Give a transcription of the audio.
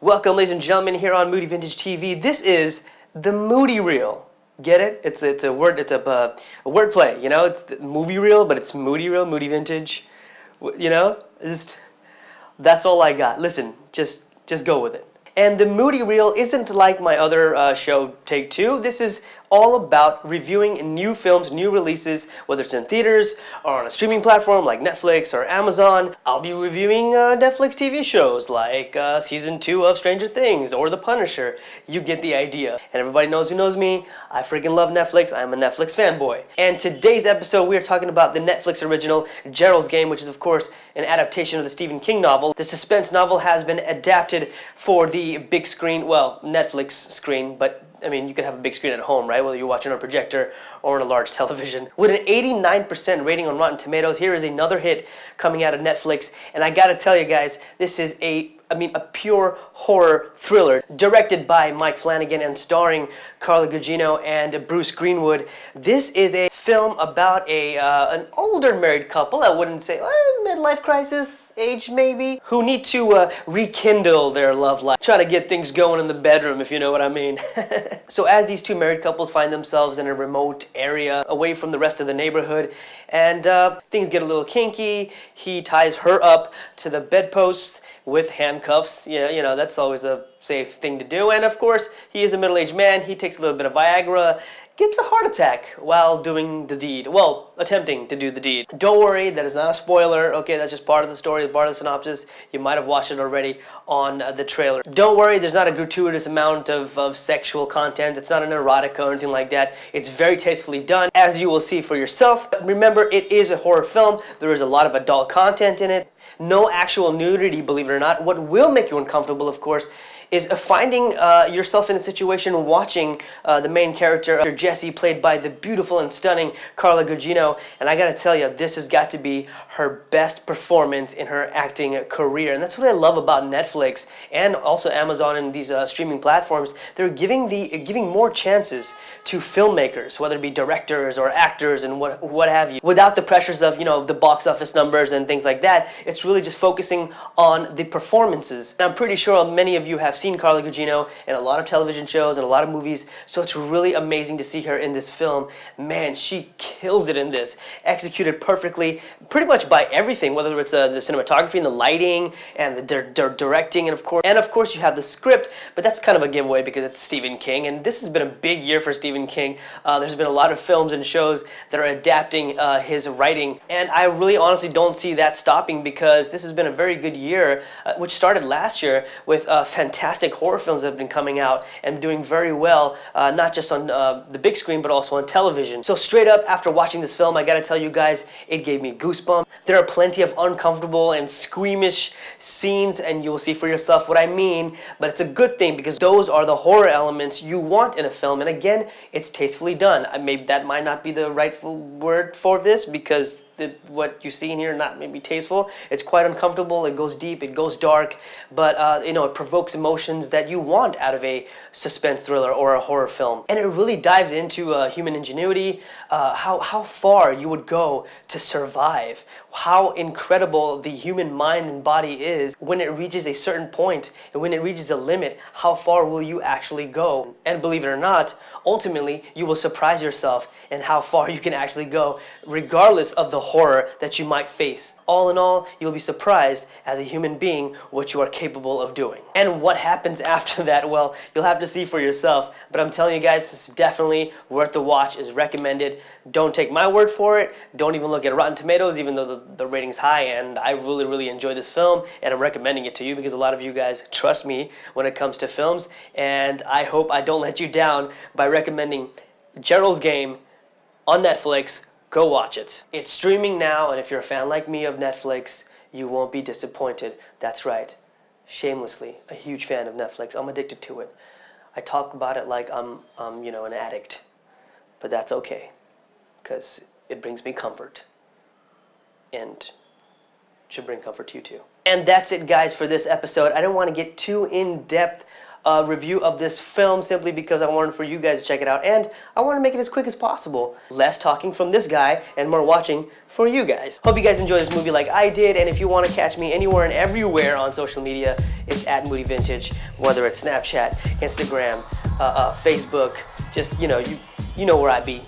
Welcome, ladies and gentlemen, here on Moody Vintage TV. This is the Moody Reel. Get it? It's a wordplay. You know, it's the movie reel, but it's Moody Reel, Moody Vintage. You know, that's all I got. Listen, just go with it. And the Moody Reel isn't like my other show, Take Two. This is all about reviewing new films, new releases, whether it's in theaters or on a streaming platform like Netflix or Amazon. I'll be reviewing Netflix TV shows like Season 2 of Stranger Things or The Punisher. You get the idea. And everybody knows who knows me. I freaking love Netflix. I'm a Netflix fanboy. And today's episode, we are talking about the Netflix original Gerald's Game, which is, of course, an adaptation of the Stephen King novel. The suspense novel has been adapted for the big screen, well, Netflix screen, but I mean, you could have a big screen at home, right? Whether you're watching on a projector or on a large television. With an 89% rating on Rotten Tomatoes, here is another hit coming out of Netflix. And I gotta tell you guys, this is a pure horror thriller, directed by Mike Flanagan and starring Carla Gugino and Bruce Greenwood. This is a film about an older married couple, I wouldn't say, midlife crisis age maybe, who need to rekindle their love life, try to get things going in the bedroom, if you know what I mean. So as these two married couples find themselves in a remote area away from the rest of the neighborhood, and things get a little kinky, he ties her up to the bedpost with handcuffs. Yeah, you know, that's always a safe thing to do. And of course, he is a middle-aged man. He takes a little bit of Viagra, gets a heart attack while doing the deed. Well, attempting to do the deed. Don't worry, that is not a spoiler. Okay, that's just part of the story, part of the synopsis. You might have watched it already on the trailer. Don't worry, there's not a gratuitous amount of sexual content. It's not an erotica or anything like that. It's very tastefully done, as you will see for yourself. Remember, it is a horror film. There is a lot of adult content in it. No actual nudity, believe it or not. What will make you uncomfortable, of course, is finding yourself in a situation watching the main character, Jessie, played by the beautiful and stunning Carla Gugino. And I gotta tell you, this has got to be her best performance in her acting career. And that's what I love about Netflix and also Amazon and these streaming platforms. They're giving more chances to filmmakers, whether it be directors or actors and what have you, without the pressures of, you know, the box office numbers and things like that. It's really just focusing on the performances. And I'm pretty sure many of you have seen Carla Gugino in a lot of television shows and a lot of movies, so it's really amazing to see her in this film. Man, she kills it in this, executed perfectly, pretty much by everything, whether it's the cinematography and the lighting and the directing, and of course you have the script, but that's kind of a giveaway because it's Stephen King, and this has been a big year for Stephen King. There's been a lot of films and shows that are adapting his writing, and I really honestly don't see that stopping because this has been a very good year, which started last year with fantastic horror films that have been coming out and doing very well, not just on the big screen but also on television. So straight up, after watching this film, I gotta tell you guys, it gave me goosebumps. There are plenty of uncomfortable and squeamish scenes, and you will see for yourself what I mean, but it's a good thing because those are the horror elements you want in a film, and again, it's tastefully done. Maybe that might not be the rightful word for this because what you see in here not maybe tasteful. It's quite uncomfortable, it goes deep, it goes dark, but you know, it provokes emotions that you want out of a suspense thriller or a horror film. And it really dives into human ingenuity, how far you would go to survive, how incredible the human mind and body is when it reaches a certain point, and when it reaches a limit, how far will you actually go? And believe it or not, ultimately, you will surprise yourself in how far you can actually go, regardless of the horror that you might face. All in all, you'll be surprised as a human being what you are capable of doing. And what happens after that, well, you'll have to see for yourself. But I'm telling you guys, this is definitely worth the watch, is recommended. Don't take my word for it. Don't even look at Rotten Tomatoes, even though the rating's high. And I really enjoyed this film, and I'm recommending it to you because a lot of you guys trust me when it comes to films. And I hope I don't let you down by recommending Gerald's Game on Netflix. Go watch it. It's streaming now, and if you're a fan like me of Netflix, you won't be disappointed. That's right. Shamelessly, a huge fan of Netflix. I'm addicted to it. I talk about it like I'm you know, an addict. But that's okay, because it brings me comfort. And should bring comfort to you too. And that's it, guys, for this episode. I don't want to get too in-depth review of this film simply because I wanted for you guys to check it out, and I want to make it as quick as possible. Less talking from this guy and more watching for you guys. Hope you guys enjoy this movie like I did, and if you want to catch me anywhere and everywhere on social media, it's at Moody Vintage, whether it's Snapchat, Instagram, Facebook, just, you know where I be.